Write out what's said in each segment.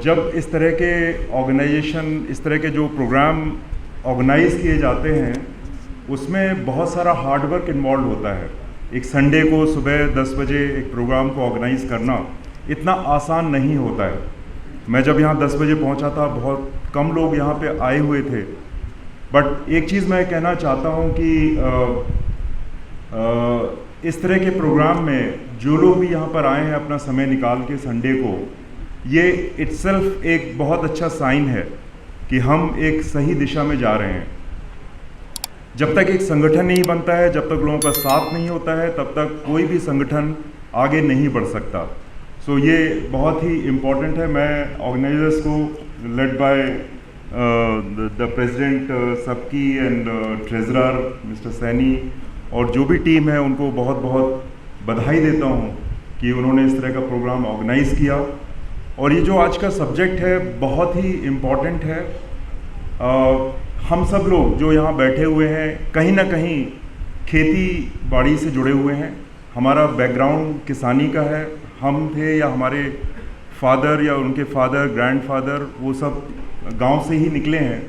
जब इस तरह के ऑर्गेनाइजेशन, इस तरह के जो प्रोग्राम ऑर्गेनाइज किए जाते हैं, उसमें बहुत सारा हार्ड वर्क इन्वॉल्व होता है। एक संडे को सुबह 10 बजे एक प्रोग्राम को ऑर्गेनाइज करना इतना आसान नहीं होता है। मैं जब यहाँ 10 बजे पहुँचा था, बहुत कम लोग यहाँ पे आए हुए थे। बट एक चीज़ मैं कहना चाहता हूँ कि इस तरह के प्रोग्राम में जो लोग भी यहाँ पर आए हैं अपना समय निकाल के संडे को, ये इटसेल्फ एक बहुत अच्छा साइन है कि हम एक सही दिशा में जा रहे हैं। जब तक एक संगठन नहीं बनता है, जब तक लोगों का साथ नहीं होता है, तब तक कोई भी संगठन आगे नहीं बढ़ सकता। सो ये बहुत ही इम्पोर्टेंट है। मैं ऑर्गेनाइजर्स को लेड बाय द प्रेसिडेंट सबकी एंड ट्रेजरर मिस्टर सैनी और जो भी टीम है उनको बहुत बहुत बधाई देता हूँ कि उन्होंने इस तरह का प्रोग्राम ऑर्गेनाइज़ किया। और ये जो आज का सब्जेक्ट है बहुत ही इम्पॉर्टेंट है। हम सब लोग जो यहाँ बैठे हुए हैं कहीं ना कहीं खेती बाड़ी से जुड़े हुए हैं। हमारा बैकग्राउंड किसानी का है। हम थे या हमारे फादर या उनके फादर, ग्रैंडफादर, वो सब गांव से ही निकले हैं।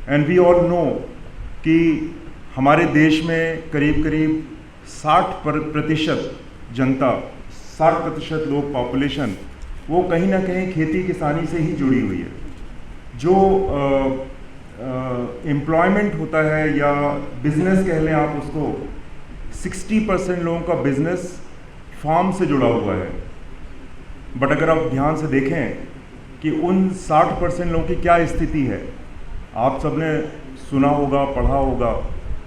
एंड वी ऑल नो कि हमारे देश में करीब करीब 60% जनता, 60% लोग, पॉपुलेशन, वो कहीं ना कहीं खेती किसानी से ही जुड़ी हुई है। जो एम्प्लॉयमेंट होता है या बिजनेस कह लें आप उसको, 60% लोगों का बिजनेस फार्म से जुड़ा हुआ है। बट अगर आप ध्यान से देखें कि उन 60% लोगों की क्या स्थिति है, आप सबने सुना होगा, पढ़ा होगा,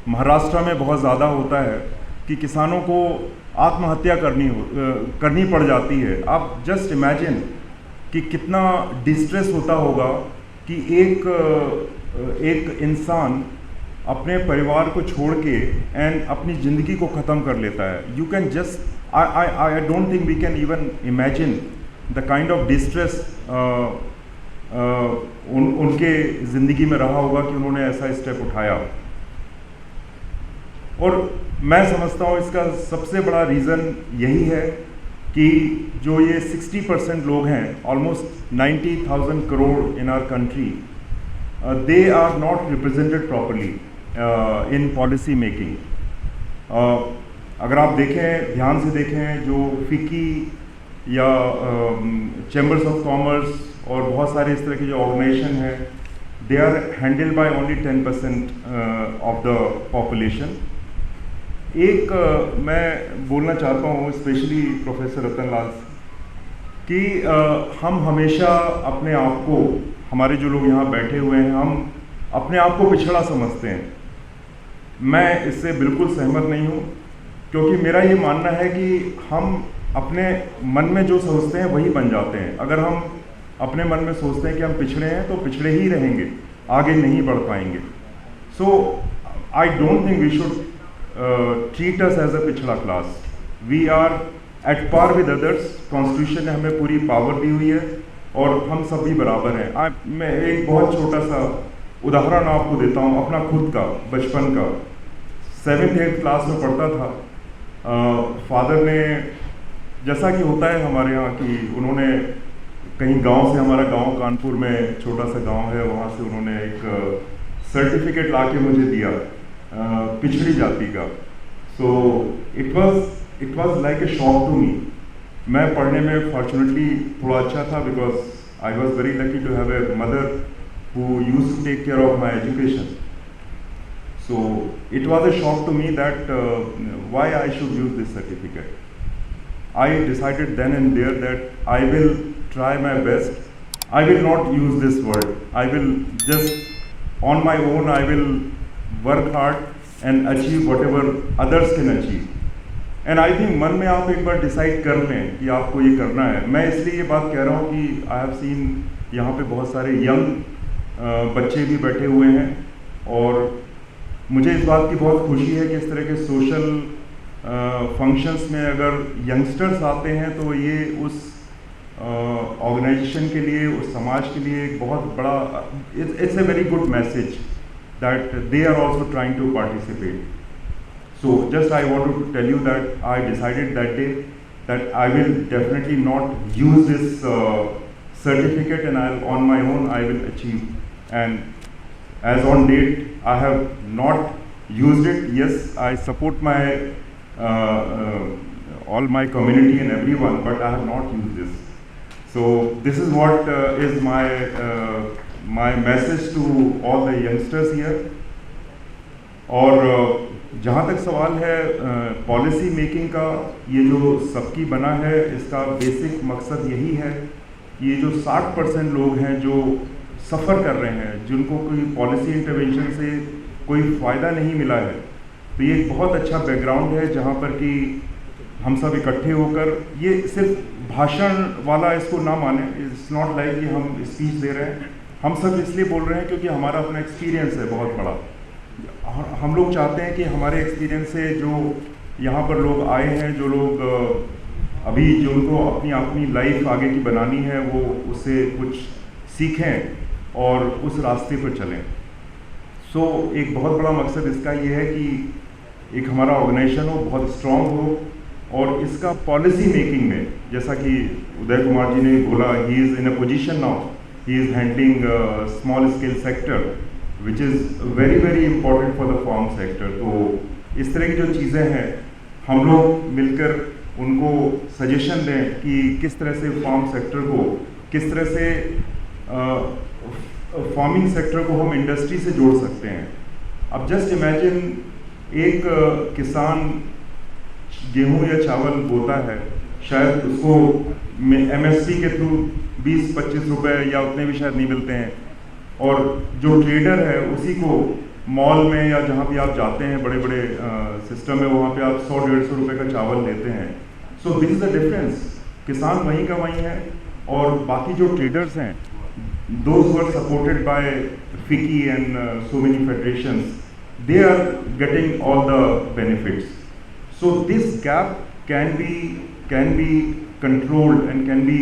महाराष्ट्र में बहुत ज़्यादा होता है कि किसानों को आत्महत्या करनी पड़ जाती है। आप जस्ट इमेजिन कि कितना डिस्ट्रेस होता होगा कि एक इंसान अपने परिवार को छोड़ के एंड अपनी ज़िंदगी को ख़त्म कर लेता है। You can just I don't think we can even imagine the kind of distress उनके ज़िंदगी में रहा होगा कि उन्होंने ऐसा स्टेप उठाया। और मैं समझता हूँ इसका सबसे बड़ा रीज़न यही है कि जो ये 60% लोग हैं, almost 90,000 crore in our country, they are not represented properly in policy making. अगर आप देखें, ध्यान से देखें, जो फिकी या चैम्बर्स ऑफ कॉमर्स और बहुत सारे इस तरह के जो ऑर्गेनाइजेशन हैं, they are handled by only 10% of the population. एक मैं बोलना चाहता हूँ स्पेशली प्रोफेसर रतन लाल कि हम हमेशा अपने आप को, हमारे जो लोग यहाँ बैठे हुए हैं, हम अपने आप को पिछड़ा समझते हैं। मैं इससे बिल्कुल सहमत नहीं हूँ, क्योंकि मेरा ये मानना है कि हम अपने मन में जो सोचते हैं वही बन जाते हैं। अगर हम अपने मन में सोचते हैं कि हम पिछड़े हैं तो पिछड़े ही रहेंगे, आगे नहीं बढ़ पाएंगे। So I don't think we should treat us as a पिछड़ा class. We are at par with others। Constitution ने हमें पूरी पावर दी हुई है और हम सब भी बराबर हैं। मैं एक बहुत छोटा सा उदाहरण आपको देता हूँ अपना खुद का, बचपन का। 7th-8th क्लास में पढ़ता था। फादर ने, जैसा कि होता है हमारे यहाँ, कि उन्होंने कहीं गांव से, हमारा गांव कानपुर में छोटा सा गांव है, वहाँ से उन्होंने एक सर्टिफिकेट ला के मुझे दिया पिछड़ी जाति का। So it was like a shock to me. मैं पढ़ने में फॉर्चुनेटली थोड़ा अच्छा था, because I was very lucky to have a mother who used to take care of my education. So it was a shock to me that why I should use this certificate. I decided then and there that I will try my best. I will not use this word. I will just on my own, I will work hard and achieve whatever others can achieve। and I think मन में आप एक बार decide कर लें कि आपको ये करना है। मैं इसलिए ये बात कह रहा हूँ कि आई हैव सीन यहाँ पे बहुत सारे यंग बच्चे भी बैठे हुए हैं, और मुझे इस बात की बहुत खुशी है कि इस तरह के सोशल फंक्शंस में अगर यंगस्टर्स आते हैं तो ये उस ऑर्गेनाइजेशन के लिए, उस समाज के लिए एक बहुत बड़ा, it's a very good message that they are also trying to participate. So just I want to tell you that I decided that day that I will definitely not use this certificate, and on my own I will achieve. And as on date, I have not used it. Yes, I support my all my community and everyone, but I have not used this. So this is what is my message to all the youngsters here. और जहाँ तक सवाल है policy making का, ये जो सबकी बना है, इसका बेसिक मकसद यही है कि ये जो 60% लोग हैं जो सफ़र कर रहे हैं, जिनको कोई पॉलिसी इंटरवेंशन से कोई फ़ायदा नहीं मिला है, तो ये एक बहुत अच्छा बैकग्राउंड है जहाँ पर कि हम सब इकट्ठे होकर, ये सिर्फ भाषण वाला इसको ना माने, इट्स नॉट लाइक कि हम स्पीच दे रहे हैं, हम सब इसलिए बोल रहे हैं क्योंकि हमारा अपना एक्सपीरियंस है बहुत बड़ा। हम लोग चाहते हैं कि हमारे एक्सपीरियंस से जो यहाँ पर लोग आए हैं, जो लोग अभी जो उनको अपनी लाइफ आगे की बनानी है, वो उससे कुछ सीखें और उस रास्ते पर चलें। सो एक बहुत बड़ा मकसद इसका ये है कि एक हमारा ऑर्गेनाइजेशन हो, बहुत स्ट्रॉन्ग हो, और इसका पॉलिसी मेकिंग में, जैसा कि उदय कुमार जी ने बोला, he is in a position now, he is handling small scale sector which is very very important for the farm sector. तो इस तरह की जो चीज़ें हैं, हम लोग मिलकर उनको सजेशन दें कि किस तरह से फार्म सेक्टर को, किस तरह से फार्मिंग सेक्टर को हम इंडस्ट्री से जोड़ सकते हैं। अब जस्ट इमेजिन एक किसान गेहूं या चावल बोता है, शायद उसको MSP के थ्रू 20-25 रुपए या उतने भी शायद नहीं मिलते हैं, और जो ट्रेडर है उसी को मॉल में या जहाँ भी आप जाते हैं बड़े बड़े सिस्टम में, वहाँ पे आप 100-150 रुपये का चावल लेते हैं। So this is the difference. किसान वहीं का वहीं है, और बाकी जो ट्रेडर्स हैं, those who are supported by FICCI and so many federations, they are getting all the benefits. So this gap can be controlled and can be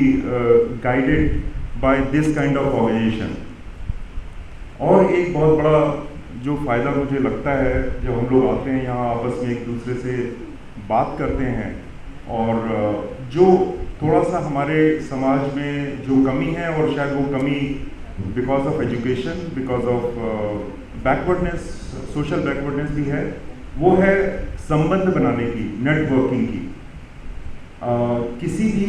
guided by this kind of organization. और एक बहुत बड़ा जो फ़ायदा मुझे लगता है, जब हम लोग आते हैं यहाँ, आपस में एक दूसरे से बात करते हैं, और जो थोड़ा सा हमारे समाज में जो कमी है, और शायद वो कमी because of education, because of backwardness, social backwardness भी है, वो है संबंध बनाने की, नेटवर्किंग की। किसी भी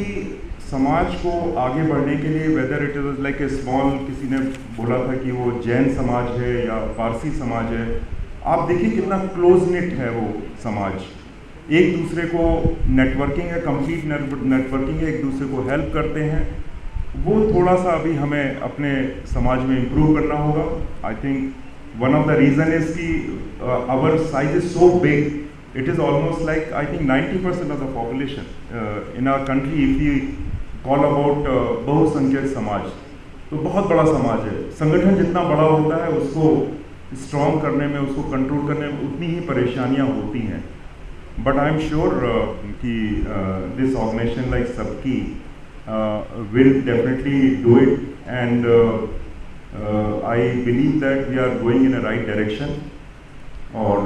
समाज को आगे बढ़ने के लिए, whether it is like a small, किसी ने बोला था कि वो जैन समाज है या पारसी समाज है, आप देखिए कितना क्लोज निट है वो समाज, एक दूसरे को नेटवर्किंग है, कंप्लीट नेटवर्किंग है, एक दूसरे को हेल्प करते हैं। वो थोड़ा सा अभी हमें अपने समाज में इम्प्रूव करना होगा। I think one of the reason is कि our size is so big, it is almost like I think 90% of the population in our country, if we call about बहुसंख्यक समाज, तो बहुत बड़ा समाज है। संगठन जितना बड़ा होता है, उसको स्ट्रॉन्ग करने में, उसको कंट्रोल करने में उतनी ही परेशानियां होती हैं। बट आई एम श्योर कि दिस ऑर्गेनाइजेशन लाइक सबकी will definitely do it, and I believe that we are going in a right direction. और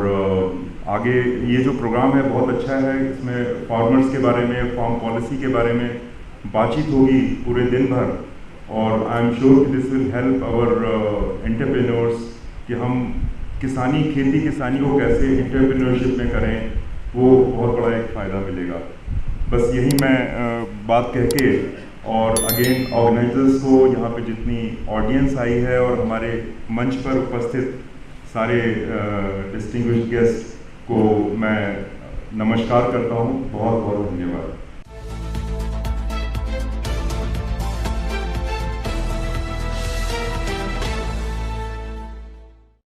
आगे ये जो प्रोग्राम है बहुत अच्छा है, इसमें फार्मर्स के बारे में, फार्म पॉलिसी के बारे में बातचीत होगी पूरे दिन भर, और आई एम श्योर कि this will help our entrepreneurs कि हम किसानी, खेती किसानी को कैसे एंटरप्रेन्योरशिप में करें, वो बहुत बड़ा एक फ़ायदा मिलेगा। बस यही मैं बात कह के, और अगेन ऑर्गेनाइजर्स को, यहाँ पे जितनी ऑडियंस आई है और हमारे मंच पर उपस्थित सारे डिस्टिंग्विश्ड गेस्ट को मैं नमस्कार करता हूँ। बहुत बहुत धन्यवाद।